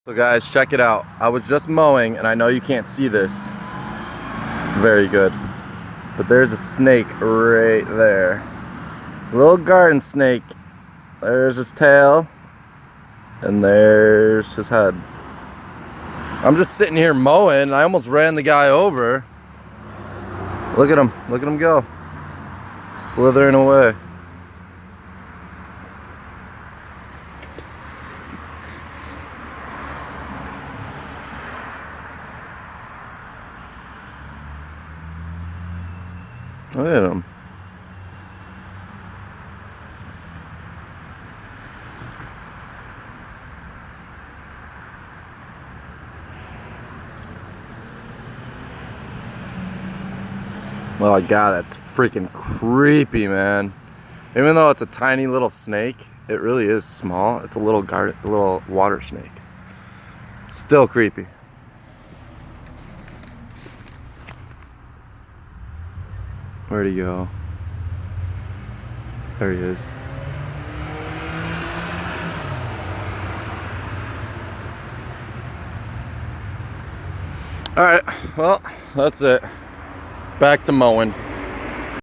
So guys, check it out. I was just mowing, and I know you can't see this very good, but there's a snake right there. Little garden snake. There's his tail, and there's his head. I'm just sitting here mowing, and I almost ran the guy over. Look at him go. Slithering away. Look at him. Oh my god, that's freaking creepy, man. Even though it's a tiny little snake, it really is small. It's a little water snake. Still creepy. Where'd he go? There he is. Alright, well, that's it. Back to mowing.